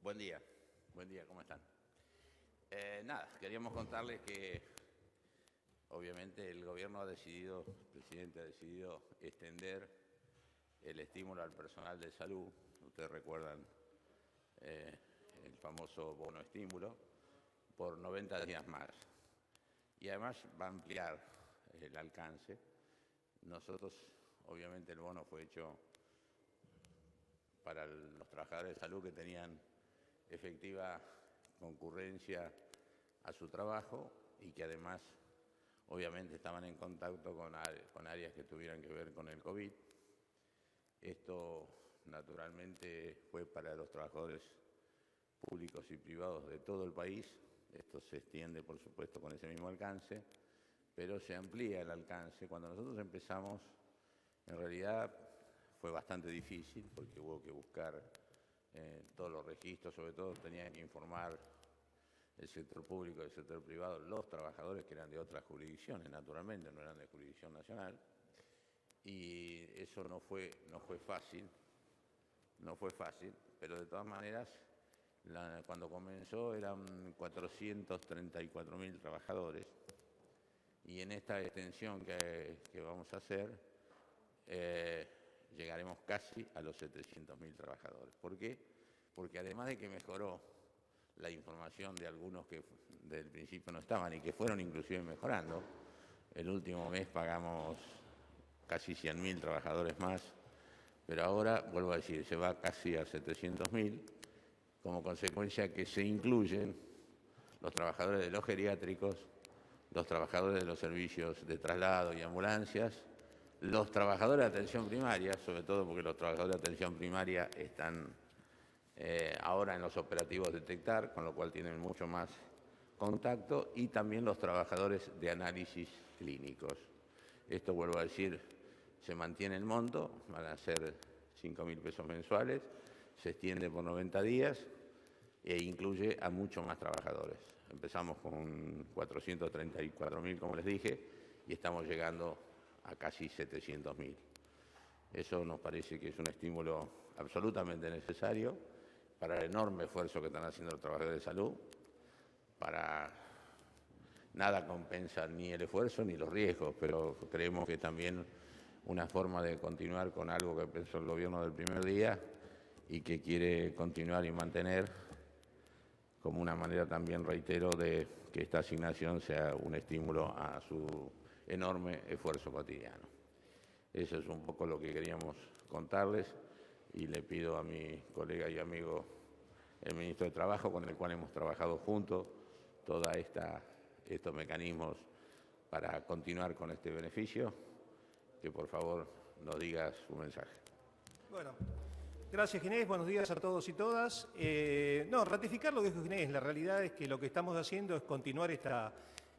Buen día, ¿cómo están? Nada, queríamos contarles que obviamente el gobierno el presidente ha decidido extender el estímulo al personal de salud. Ustedes recuerdan el famoso bono estímulo por 90 días más. Y además va a ampliar el alcance. Nosotros, obviamente el bono fue hecho para los trabajadores de salud que tenían efectiva concurrencia a su trabajo y que además obviamente estaban en contacto con áreas que tuvieran que ver con el COVID. Esto naturalmente fue para los trabajadores públicos y privados de todo el país. Esto se extiende, por supuesto, con ese mismo alcance, pero se amplía el alcance. Cuando nosotros empezamos, en realidad fue bastante difícil porque hubo que buscar todos los registros, sobre todo tenían que informar el sector público y el sector privado, los trabajadores que eran de otras jurisdicciones, naturalmente, no eran de jurisdicción nacional, y eso no fue fácil, pero de todas maneras, cuando comenzó eran 434.000 trabajadores, y en esta extensión que vamos a hacer, llegaremos casi a los 700.000 trabajadores. ¿Por qué? Porque además de que mejoró la información de algunos que del principio no estaban y que fueron inclusive mejorando, el último mes pagamos casi 100.000 trabajadores más, pero ahora, vuelvo a decir, se va casi a 700.000, como consecuencia que se incluyen los trabajadores de los geriátricos, los trabajadores de los servicios de traslado y ambulancias, los trabajadores de atención primaria, sobre todo porque los trabajadores de atención primaria están ahora en los operativos detectar, con lo cual tienen mucho más contacto, y también los trabajadores de análisis clínicos. Esto, vuelvo a decir, se mantiene el monto, van a ser 5.000 pesos mensuales, se extiende por 90 días e incluye a muchos más trabajadores. Empezamos con 434.000, como les dije, y estamos llegando a casi 700.000. Eso nos parece que es un estímulo absolutamente necesario para el enorme esfuerzo que están haciendo los trabajadores de salud. Para nada compensa ni el esfuerzo ni los riesgos, pero creemos que también una forma de continuar con algo que pensó el gobierno del primer día y que quiere continuar y mantener como una manera también, reitero, de que esta asignación sea un estímulo a su enorme esfuerzo cotidiano. Eso es un poco lo que queríamos contarles y le pido a mi colega y amigo, el ministro de Trabajo, con el cual hemos trabajado juntos todos estos mecanismos para continuar con este beneficio, que por favor nos diga su mensaje. Bueno, gracias Ginés, buenos días a todos y todas. Ratificar lo que dijo Ginés, la realidad es que lo que estamos haciendo es continuar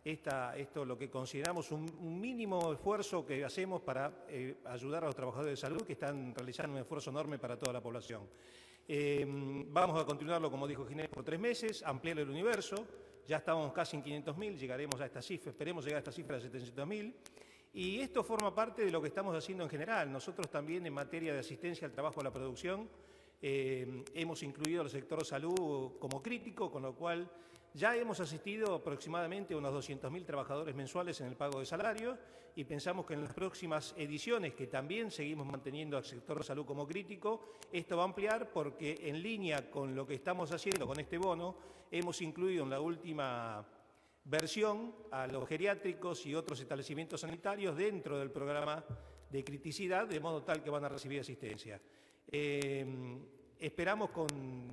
esto lo que consideramos un mínimo esfuerzo que hacemos para ayudar a los trabajadores de salud que están realizando un esfuerzo enorme para toda la población. Vamos a continuarlo, como dijo Ginés, por 3 meses, ampliar el universo, ya estábamos casi en 500.000, llegaremos a esta cifra, esperemos llegar a esta cifra de 700.000. Y esto forma parte de lo que estamos haciendo en general. Nosotros también en materia de asistencia al trabajo, a la producción, hemos incluido al sector salud como crítico, con lo cual ya hemos asistido aproximadamente a unos 200.000 trabajadores mensuales en el pago de salarios y pensamos que en las próximas ediciones, que también seguimos manteniendo al sector salud como crítico, esto va a ampliar porque en línea con lo que estamos haciendo con este bono, hemos incluido en la última versión a los geriátricos y otros establecimientos sanitarios dentro del programa de criticidad, de modo tal que van a recibir asistencia. Esperamos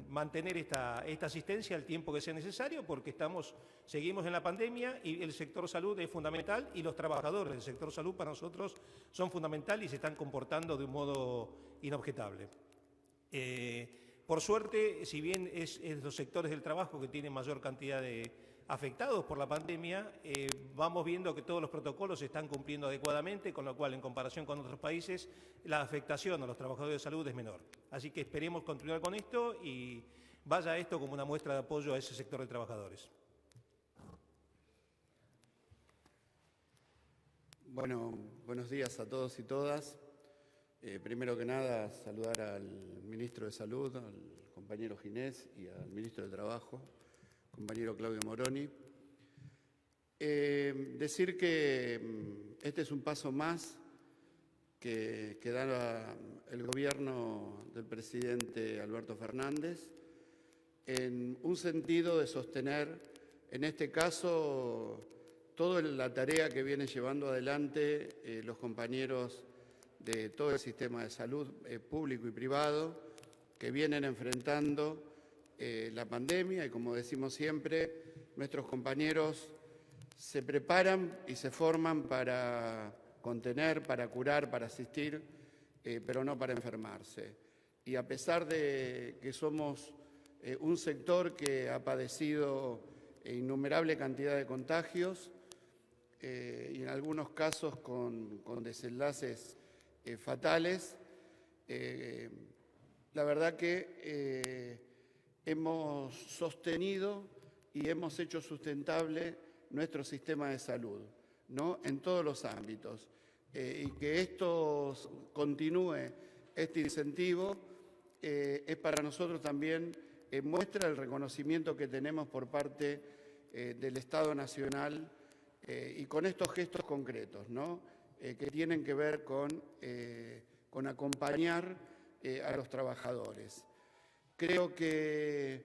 mantener esta asistencia el tiempo que sea necesario porque seguimos en la pandemia y el sector salud es fundamental y los trabajadores del sector salud para nosotros son fundamentales y se están comportando de un modo inobjetable. Por suerte, si bien es los sectores del trabajo que tienen mayor cantidad de afectados por la pandemia, vamos viendo que todos los protocolos se están cumpliendo adecuadamente, con lo cual, en comparación con otros países, la afectación a los trabajadores de salud es menor. Así que esperemos continuar con esto y vaya esto como una muestra de apoyo a ese sector de trabajadores. Bueno, buenos días a todos y todas. Primero que nada, saludar al ministro de Salud, al compañero Ginés y al ministro de Trabajo, compañero Claudio Moroni. Decir que este es un paso más que da el gobierno del presidente Alberto Fernández en un sentido de sostener, en este caso, toda la tarea que vienen llevando adelante los compañeros de todo el sistema de salud público y privado, que vienen enfrentando la pandemia y, como decimos siempre, nuestros compañeros se preparan y se forman para contener, para curar, para asistir, pero no para enfermarse. Y a pesar de que somos un sector que ha padecido innumerable cantidad de contagios y en algunos casos con desenlaces fatales, la verdad que hemos sostenido y hemos hecho sustentable nuestro sistema de salud, ¿no? En todos los ámbitos. Y que esto continúe, este incentivo, es para nosotros también muestra el reconocimiento que tenemos por parte del Estado Nacional y con estos gestos concretos, ¿no? Que tienen que ver con acompañar a los trabajadores. Creo que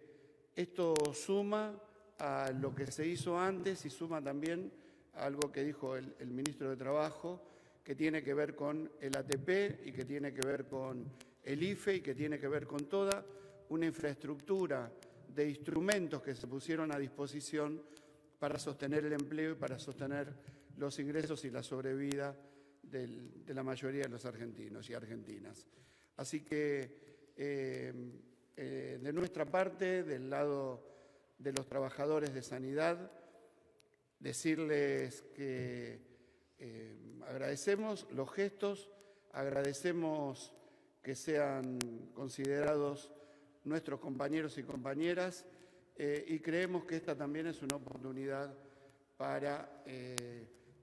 esto suma a lo que se hizo antes y suma también a algo que dijo el ministro de Trabajo, que tiene que ver con el ATP y que tiene que ver con el IFE y que tiene que ver con toda una infraestructura de instrumentos que se pusieron a disposición para sostener el empleo y para sostener los ingresos y la sobrevida de la mayoría de los argentinos y argentinas. Así que de nuestra parte, del lado de los trabajadores de sanidad, decirles que agradecemos los gestos, agradecemos que sean considerados nuestros compañeros y compañeras y creemos que esta también es una oportunidad para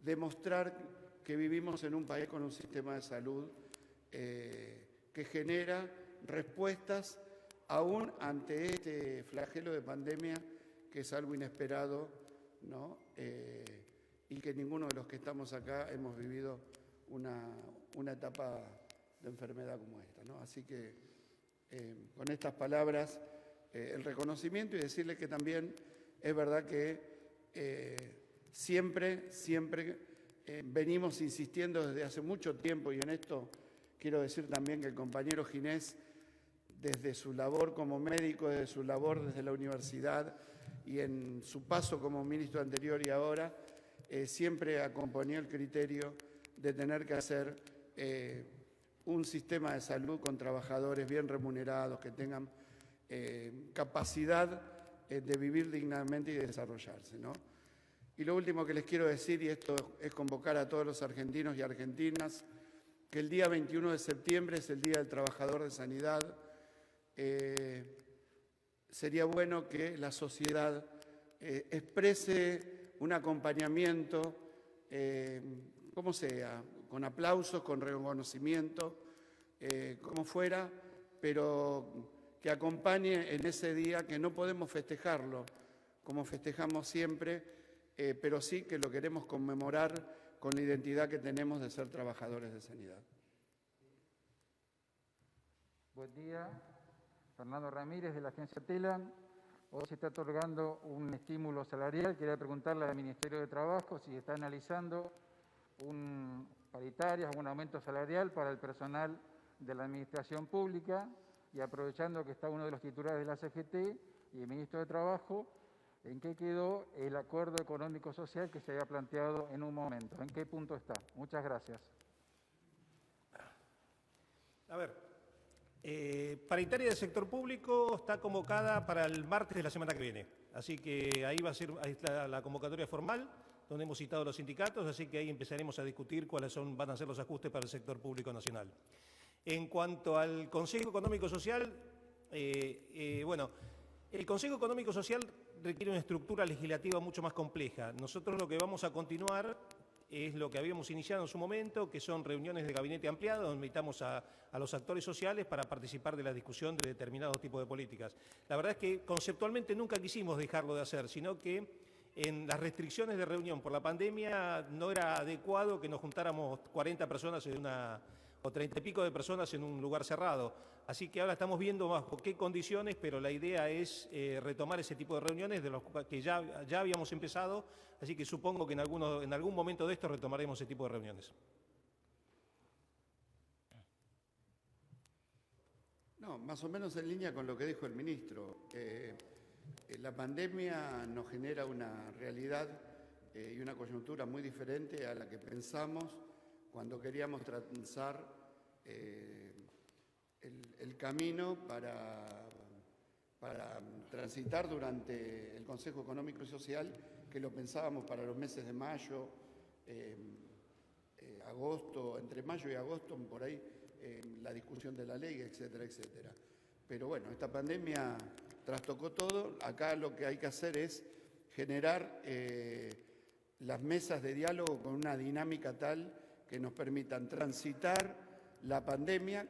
demostrar que vivimos en un país con un sistema de salud que genera respuestas aún ante este flagelo de pandemia que es algo inesperado, ¿no? Y que ninguno de los que estamos acá hemos vivido una etapa de enfermedad como esta, ¿no? Así que con estas palabras el reconocimiento y decirles que también es verdad que siempre venimos insistiendo desde hace mucho tiempo, y en esto quiero decir también que el compañero Ginés, desde su labor como médico, desde su labor desde la universidad y en su paso como ministro anterior y ahora, siempre acompañó el criterio de tener que hacer un sistema de salud con trabajadores bien remunerados, que tengan capacidad de vivir dignamente y de desarrollarse, ¿no? Y lo último que les quiero decir, y esto es convocar a todos los argentinos y argentinas, que el día 21 de septiembre es el Día del Trabajador de Sanidad. Sería bueno que la sociedad exprese un acompañamiento, como sea, con aplausos, con reconocimiento, como fuera, pero que acompañe en ese día que no podemos festejarlo como festejamos siempre, pero sí que lo queremos conmemorar con la identidad que tenemos de ser trabajadores de sanidad. Buen día, Fernando Ramírez de la agencia TELAN. Hoy se está otorgando un estímulo salarial. Quería preguntarle al Ministerio de Trabajo si está analizando paritarias, un aumento salarial para el personal de la Administración Pública, y aprovechando que está uno de los titulares de la CGT y el Ministro de Trabajo, ¿en qué quedó el acuerdo económico-social que se había planteado en un momento? ¿En qué punto está? Muchas gracias. A ver, paritaria del sector público está convocada para el martes de la semana que viene. Así que ahí está la convocatoria formal, donde hemos citado a los sindicatos, así que ahí empezaremos a discutir cuáles van a ser los ajustes para el sector público nacional. En cuanto al Consejo Económico Social, bueno, el Consejo Económico Social requiere una estructura legislativa mucho más compleja. Nosotros lo que vamos a continuar es lo que habíamos iniciado en su momento, que son reuniones de gabinete ampliado, donde invitamos a los actores sociales para participar de la discusión de determinados tipos de políticas. La verdad es que conceptualmente nunca quisimos dejarlo de hacer, sino que en las restricciones de reunión por la pandemia no era adecuado que nos juntáramos 40 personas o 30 y pico de personas en un lugar cerrado. Así que ahora estamos viendo bajo qué condiciones, pero la idea es retomar ese tipo de reuniones de los que ya habíamos empezado, así que supongo que en algún momento de esto retomaremos ese tipo de reuniones. No, más o menos en línea con lo que dijo el ministro. La pandemia nos genera una realidad y una coyuntura muy diferente a la que pensamos cuando queríamos trazar el camino para transitar durante el Consejo Económico y Social, que lo pensábamos para los meses de mayo, agosto, entre mayo y agosto, por ahí, la discusión de la ley, etcétera, etcétera. Pero bueno, esta pandemia trastocó todo. Acá lo que hay que hacer es generar las mesas de diálogo con una dinámica tal que nos permitan transitar la pandemia,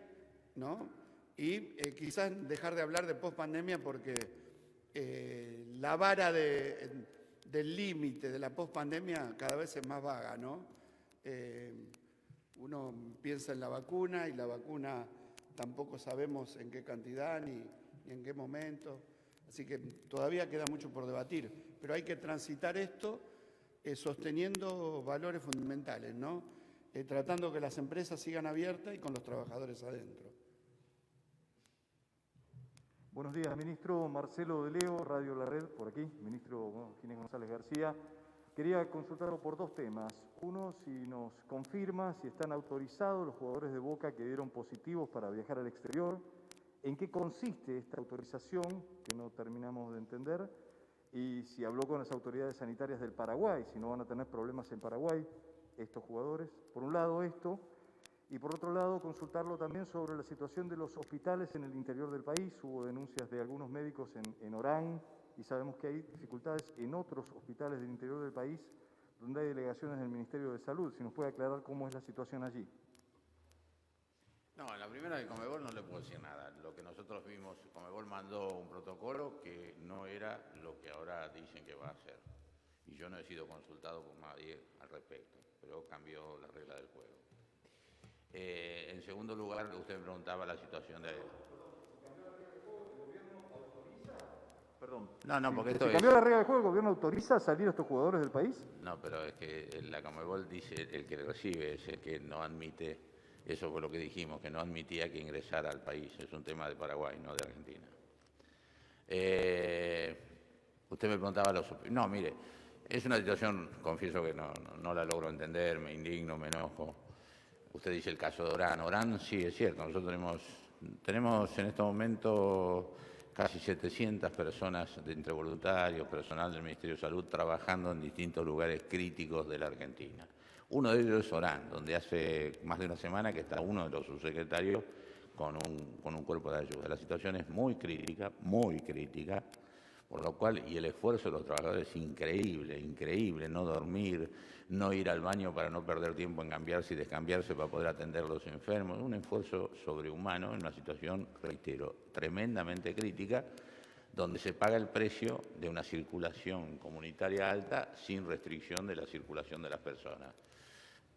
¿no? Y quizás dejar de hablar de pospandemia porque la vara del límite de la pospandemia cada vez es más vaga, ¿no? Uno piensa en la vacuna y la vacuna tampoco sabemos en qué cantidad ni en qué momento, así que todavía queda mucho por debatir, pero hay que transitar esto sosteniendo valores fundamentales, ¿no? Tratando que las empresas sigan abiertas y con los trabajadores adentro. Buenos días, ministro. Marcelo de Leo, Radio La Red, por aquí. Ministro Ginés González García. Quería consultarlo por dos temas. Uno, si nos confirma si están autorizados los jugadores de Boca que dieron positivos para viajar al exterior. ¿En qué consiste esta autorización, que no terminamos de entender? Y si habló con las autoridades sanitarias del Paraguay, si no van a tener problemas en Paraguay estos jugadores. Por un lado esto, y por otro lado consultarlo también sobre la situación de los hospitales en el interior del país. Hubo denuncias de algunos médicos en Orán y sabemos que hay dificultades en otros hospitales del interior del país donde hay delegaciones del Ministerio de Salud. Si nos puede aclarar cómo es la situación allí. No, en la primera de Conmebol no le puedo decir nada. Lo que nosotros vimos, Conmebol mandó un protocolo que no era lo que ahora dicen que va a hacer. Y yo no he sido consultado por nadie al respecto, pero cambió la regla del juego. En segundo lugar, usted me preguntaba la situación de... Perdón. No, porque esto ¿Se cambió la regla del juego? ¿El gobierno autoriza salir a estos jugadores del país? No, pero es que la Conmebol dice el que recibe es el que no admite, eso fue lo que dijimos, que no admitía que ingresara al país. Es un tema de Paraguay, no de Argentina. Usted me preguntaba los... No, mire, es una situación, confieso que no la logro entender, me indigno, me enojo. Usted dice el caso de Orán. Orán, sí, es cierto, nosotros tenemos en este momento casi 700 personas entre voluntarios, personal del Ministerio de Salud, trabajando en distintos lugares críticos de la Argentina. Uno de ellos es Orán, donde hace más de una semana que está uno de los subsecretarios con un cuerpo de ayuda. La situación es muy crítica, por lo cual, y el esfuerzo de los trabajadores es increíble, no dormir, no ir al baño para no perder tiempo en cambiarse y descambiarse para poder atender a los enfermos, un esfuerzo sobrehumano en una situación, reitero, tremendamente crítica, donde se paga el precio de una circulación comunitaria alta sin restricción de la circulación de las personas.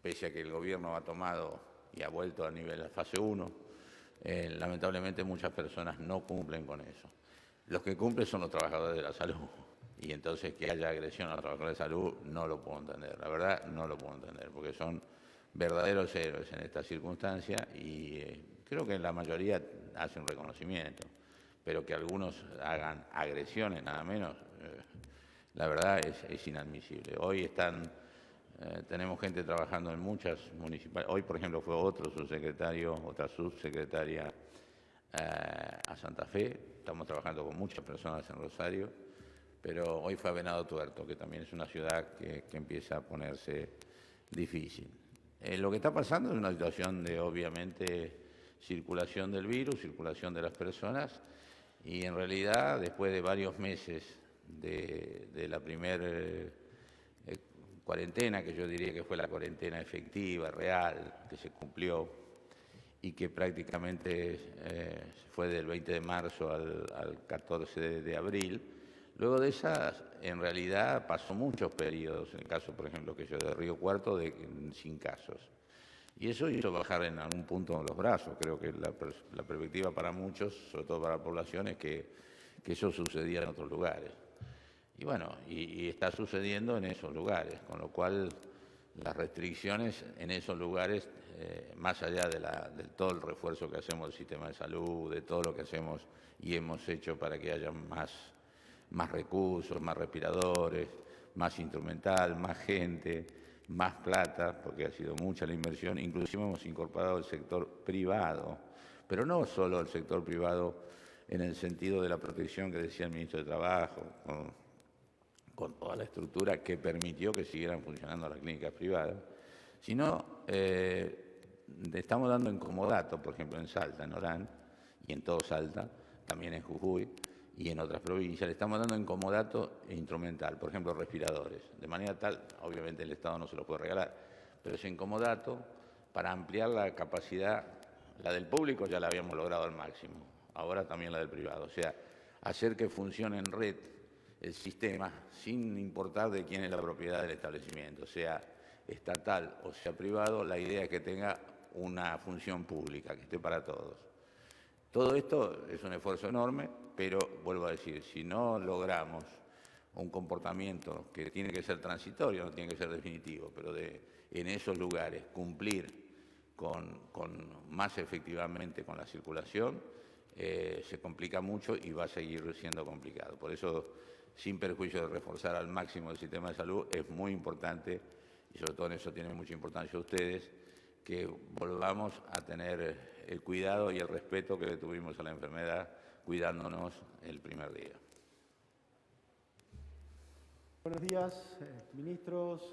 Pese a que el gobierno ha tomado y ha vuelto a nivel de fase 1, lamentablemente muchas personas no cumplen con eso. Los que cumplen son los trabajadores de la salud. Y entonces que haya agresión a los trabajadores de salud no lo puedo entender. La verdad no lo puedo entender porque son verdaderos héroes en esta circunstancia y creo que la mayoría hace un reconocimiento. Pero que algunos hagan agresiones nada menos, la verdad es inadmisible. Hoy tenemos gente trabajando en muchas municipalidades. Hoy, por ejemplo, fue otra subsecretaria a Santa Fe. Estamos trabajando con muchas personas en Rosario, pero hoy fue a Venado Tuerto, que también es una ciudad que empieza a ponerse difícil. Lo que está pasando es una situación de, obviamente, circulación del virus, circulación de las personas, y en realidad, después de varios meses de la primera cuarentena, que yo diría que fue la cuarentena efectiva, real, que se cumplió y que prácticamente fue del 20 de marzo al 14 de abril. Luego de esas, en realidad pasó muchos periodos, en el caso, por ejemplo, que yo de Río Cuarto, sin casos. Y eso hizo bajar en algún punto los brazos. Creo que la perspectiva para muchos, sobre todo para la población, es que eso sucedía en otros lugares. Y bueno, y está sucediendo en esos lugares, con lo cual las restricciones en esos lugares, más allá de todo el refuerzo que hacemos del sistema de salud, de todo lo que hacemos y hemos hecho para que haya más recursos, más respiradores, más instrumental, más gente, más plata, porque ha sido mucha la inversión, inclusive hemos incorporado el sector privado, pero no solo el sector privado en el sentido de la protección que decía el ministro de Trabajo, con toda la estructura que permitió que siguieran funcionando las clínicas privadas, sino estamos dando en comodato, por ejemplo en Salta, en Orán, y en todo Salta, también en Jujuy y en otras provincias, le estamos dando en comodato instrumental, por ejemplo respiradores, de manera tal, obviamente el Estado no se los puede regalar, pero es en comodato para ampliar la capacidad, la del público ya la habíamos logrado al máximo, ahora también la del privado, o sea, hacer que funcione en red el sistema sin importar de quién es la propiedad del establecimiento, sea estatal o sea privado, la idea es que tenga una función pública, que esté para todos. Todo esto es un esfuerzo enorme, pero vuelvo a decir, si no logramos un comportamiento que tiene que ser transitorio, no tiene que ser definitivo, pero en esos lugares cumplir más efectivamente con la circulación, se complica mucho y va a seguir siendo complicado. Por eso, sin perjuicio de reforzar al máximo el sistema de salud, es muy importante, y sobre todo en eso tienen mucha importancia ustedes, que volvamos a tener el cuidado y el respeto que le tuvimos a la enfermedad, cuidándonos el primer día. Buenos días, ministros,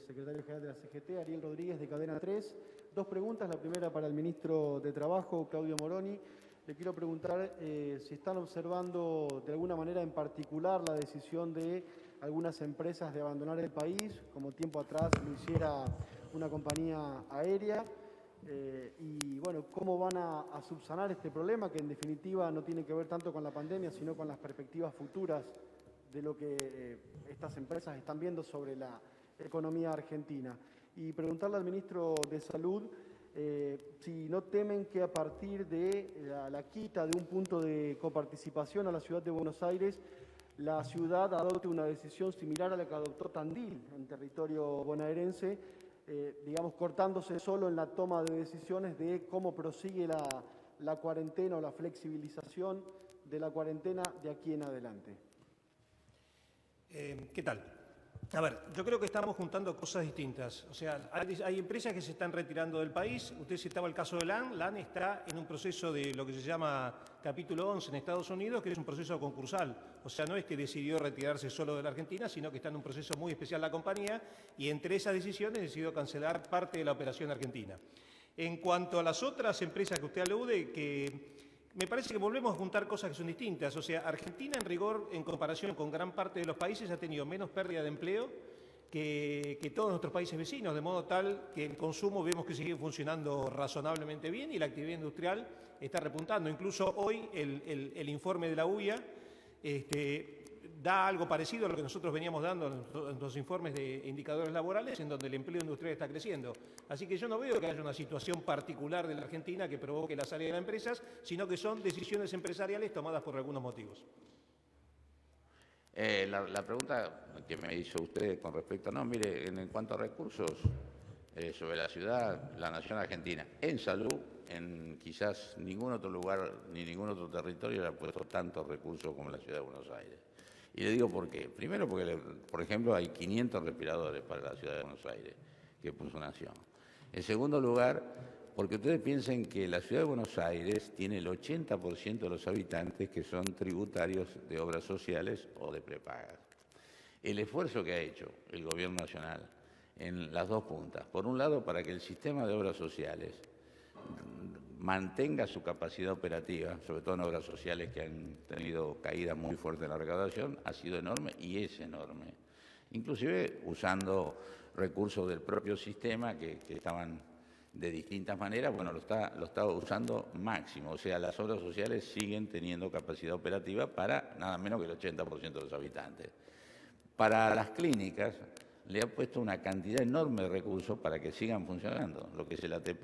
secretario general de la CGT, Ariel Rodríguez de Cadena 3. Dos preguntas, la primera para el ministro de Trabajo, Claudio Moroni. Le quiero preguntar si están observando de alguna manera en particular la decisión de algunas empresas de abandonar el país, como tiempo atrás lo hiciera una compañía aérea, y bueno, cómo van a subsanar este problema que en definitiva no tiene que ver tanto con la pandemia, sino con las perspectivas futuras de lo que estas empresas están viendo sobre la economía argentina. Y preguntarle al ministro de Salud si no temen que a partir de la quita de un punto de coparticipación a la ciudad de Buenos Aires, la ciudad adopte una decisión similar a la que adoptó Tandil en territorio bonaerense, digamos, cortándose solo en la toma de decisiones de cómo prosigue la cuarentena o la flexibilización de la cuarentena de aquí en adelante. ¿Qué tal? A ver, yo creo que estamos juntando cosas distintas. O sea, hay empresas que se están retirando del país. Usted citaba el caso de LAN. LAN está en un proceso de lo que se llama capítulo 11 en Estados Unidos, que es un proceso concursal. O sea, no es que decidió retirarse solo de la Argentina, sino que está en un proceso muy especial la compañía y entre esas decisiones decidió cancelar parte de la operación argentina. En cuanto a las otras empresas que usted alude, que me parece que volvemos a juntar cosas que son distintas. O sea, Argentina, en rigor, en comparación con gran parte de los países, ha tenido menos pérdida de empleo que todos nuestros países vecinos, de modo tal que el consumo vemos que sigue funcionando razonablemente bien y la actividad industrial está repuntando. Incluso hoy el informe de la UIA da algo parecido a lo que nosotros veníamos dando en los informes de indicadores laborales, en donde el empleo industrial está creciendo. Así que yo no veo que haya una situación particular de la Argentina que provoque la salida de las empresas, sino que son decisiones empresariales tomadas por algunos motivos. La pregunta que me hizo usted con respecto, no, mire, en cuanto a recursos sobre la ciudad, la nación argentina, en salud, en quizás ningún otro lugar ni ningún otro territorio le ha puesto tantos recursos como la ciudad de Buenos Aires. Y le digo por qué. Primero porque, por ejemplo, hay 500 respiradores para la ciudad de Buenos Aires que puso Nación. En segundo lugar, porque ustedes piensen que la ciudad de Buenos Aires tiene el 80% de los habitantes que son tributarios de obras sociales o de prepagas. El esfuerzo que ha hecho el gobierno nacional en las dos puntas, por un lado para que el sistema de obras sociales mantenga su capacidad operativa, sobre todo en obras sociales que han tenido caídas muy fuertes en la recaudación, ha sido enorme y es enorme. inclusive usando recursos del propio sistema que estaban de distintas maneras, bueno, lo está usando máximo, o sea, las obras sociales siguen teniendo capacidad operativa para nada menos que el 80% de los habitantes. Para las clínicas le ha puesto una cantidad enorme de recursos para que sigan funcionando, lo que es el ATP,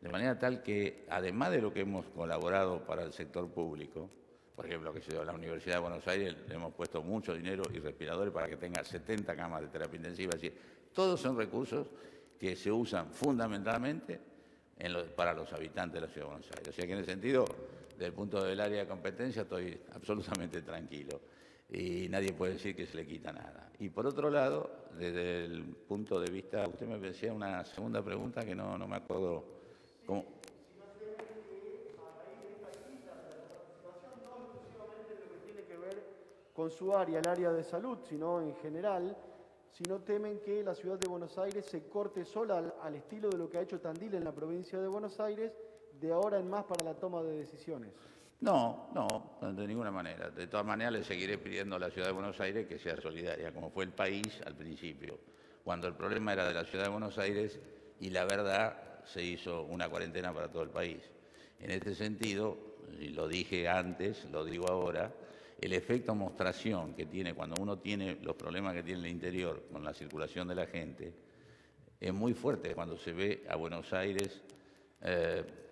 de manera tal que, además de lo que hemos colaborado para el sector público, por ejemplo, que la Universidad de Buenos Aires le hemos puesto mucho dinero y respiradores para que tenga 70 camas de terapia intensiva, es decir, todos son recursos que se usan fundamentalmente para los habitantes de la Ciudad de Buenos Aires. O sea que en ese sentido, desde el punto del área de competencia, estoy absolutamente tranquilo y nadie puede decir que se le quita nada. Y por otro lado, desde el punto de vista, usted me decía una segunda pregunta que no me acuerdo cómo. Con su área, el área de salud, sino en general, si no temen que la ciudad de Buenos Aires se corte sola al estilo de lo que ha hecho Tandil en la provincia de Buenos Aires, de ahora en más para la toma de decisiones. No, de ninguna manera. De todas maneras, le seguiré pidiendo a la Ciudad de Buenos Aires que sea solidaria, como fue el país al principio, cuando el problema era de la Ciudad de Buenos Aires y la verdad se hizo una cuarentena para todo el país. En este sentido, y lo dije antes, lo digo ahora, el efecto mostración que tiene cuando uno tiene los problemas que tiene el interior con la circulación de la gente es muy fuerte cuando se ve a Buenos Aires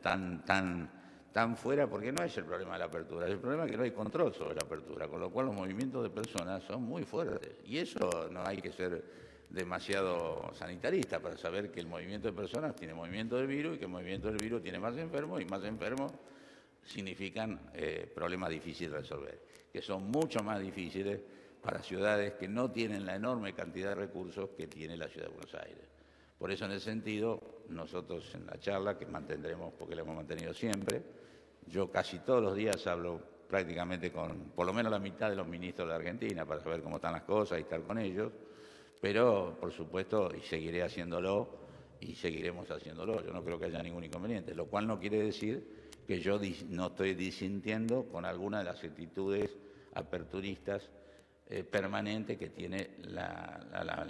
tan fuera, porque no es el problema de la apertura, es el problema que no hay control sobre la apertura, con lo cual los movimientos de personas son muy fuertes. Y eso no hay que ser demasiado sanitarista para saber que el movimiento de personas tiene movimiento del virus y que el movimiento del virus tiene más enfermos y más enfermos significan problemas difíciles de resolver, que son mucho más difíciles para ciudades que no tienen la enorme cantidad de recursos que tiene la Ciudad de Buenos Aires. Por eso, en ese sentido, nosotros en la charla, que mantendremos porque la hemos mantenido siempre, yo casi todos los días hablo prácticamente con por lo menos la mitad de los ministros de Argentina para saber cómo están las cosas y estar con ellos, pero, por supuesto, y seguiré haciéndolo y seguiremos haciéndolo. Yo no creo que haya ningún inconveniente, lo cual no quiere decir que yo no estoy disintiendo con alguna de las actitudes aperturistas permanentes que tiene la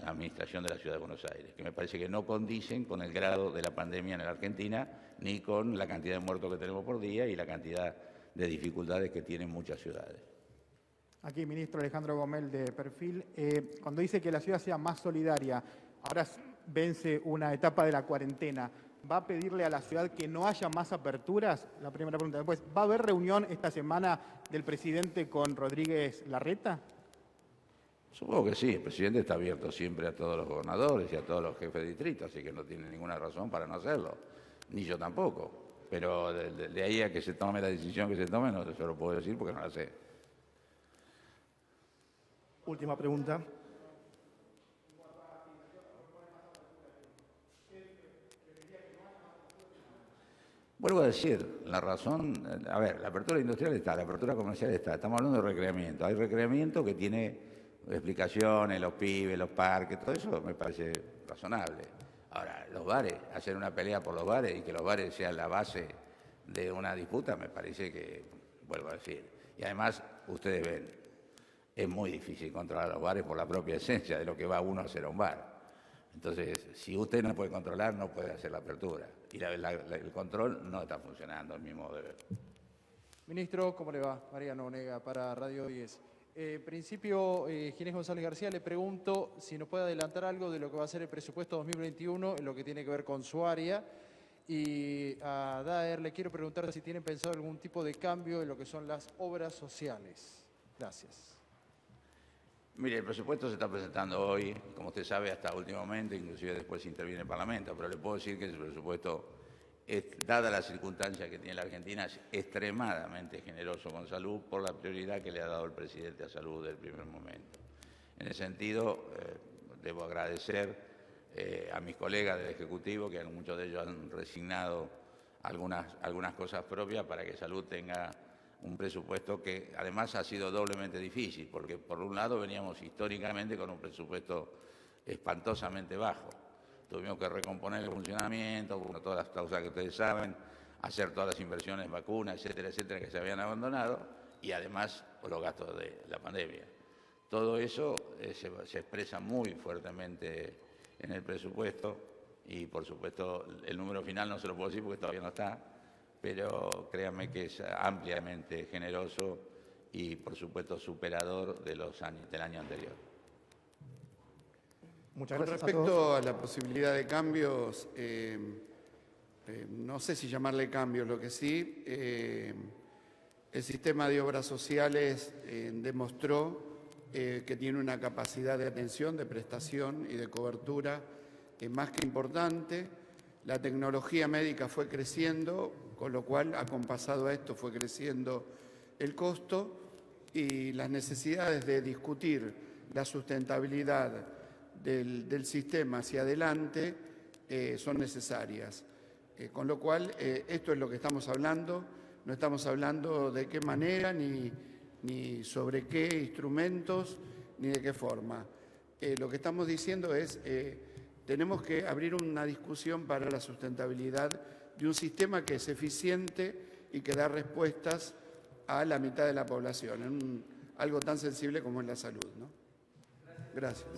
Administración de la Ciudad de Buenos Aires, que me parece que no condicen con el grado de la pandemia en la Argentina, ni con la cantidad de muertos que tenemos por día y la cantidad de dificultades que tienen muchas ciudades. Aquí, ministro Alejandro Gomel, de Perfil. Cuando dice que la ciudad sea más solidaria, ahora vence una etapa de la cuarentena, ¿va a pedirle a la ciudad que no haya más aperturas? La primera pregunta. Después, ¿va a haber reunión esta semana del presidente con Rodríguez Larreta? Supongo que sí, el presidente está abierto siempre a todos los gobernadores y a todos los jefes de distrito, así que no tiene ninguna razón para no hacerlo, ni yo tampoco. Pero de ahí a que se tome la decisión que se tome, no se lo puedo decir porque no la sé. Última pregunta. Vuelvo a decir, la razón, a ver, la apertura industrial está, la apertura comercial está, estamos hablando de recreamiento. Hay recreamiento que tiene explicaciones, los pibes, los parques, todo eso me parece razonable. Ahora, los bares, hacer una pelea por los bares y que los bares sean la base de una disputa, me parece que, vuelvo a decir, y además, ustedes ven, es muy difícil controlar los bares por la propia esencia de lo que va uno a hacer a un bar. Entonces, si usted no puede controlar, no puede hacer la apertura. Y el control no está funcionando, a mi modo de ver. Ministro, ¿cómo le va? Mariano Onega, para Radio 10. Principio, Ginés González García, le pregunto si nos puede adelantar algo de lo que va a ser el presupuesto 2021 en lo que tiene que ver con su área. Y a Daer le quiero preguntar si tienen pensado algún tipo de cambio en lo que son las obras sociales. Gracias. Mire, el presupuesto se está presentando hoy, como usted sabe, hasta último momento, inclusive después interviene el Parlamento, pero le puedo decir que el presupuesto, dada la circunstancia que tiene la Argentina, es extremadamente generoso con salud por la prioridad que le ha dado el presidente a salud desde el primer momento. En ese sentido, debo agradecer a mis colegas del Ejecutivo, que muchos de ellos han resignado algunas cosas propias para que salud tenga un presupuesto que además ha sido doblemente difícil, porque por un lado veníamos históricamente con un presupuesto espantosamente bajo. Tuvimos que recomponer el funcionamiento, por todas las causas que ustedes saben, hacer todas las inversiones en vacunas, etcétera, etcétera, que se habían abandonado, y además por los gastos de la pandemia. Todo eso se expresa muy fuertemente en el presupuesto y, por supuesto, el número final no se lo puedo decir porque todavía no está, pero créanme que es ampliamente generoso y, por supuesto, superador del año anterior. Muchas Con gracias respecto a la posibilidad de cambios, no sé si llamarle cambios, lo que sí, el sistema de obras sociales demostró que tiene una capacidad de atención, de prestación y de cobertura más que importante. La tecnología médica fue creciendo, con lo cual, acompasado a esto, fue creciendo el costo y las necesidades de discutir la sustentabilidad del sistema hacia adelante son necesarias. Con lo cual, esto es lo que estamos hablando, no estamos hablando de qué manera, ni sobre qué instrumentos, ni de qué forma. Lo que estamos diciendo es, tenemos que abrir una discusión para la sustentabilidad de un sistema que es eficiente y que da respuestas a la mitad de la población, en algo tan sensible como es la salud, ¿no? Gracias.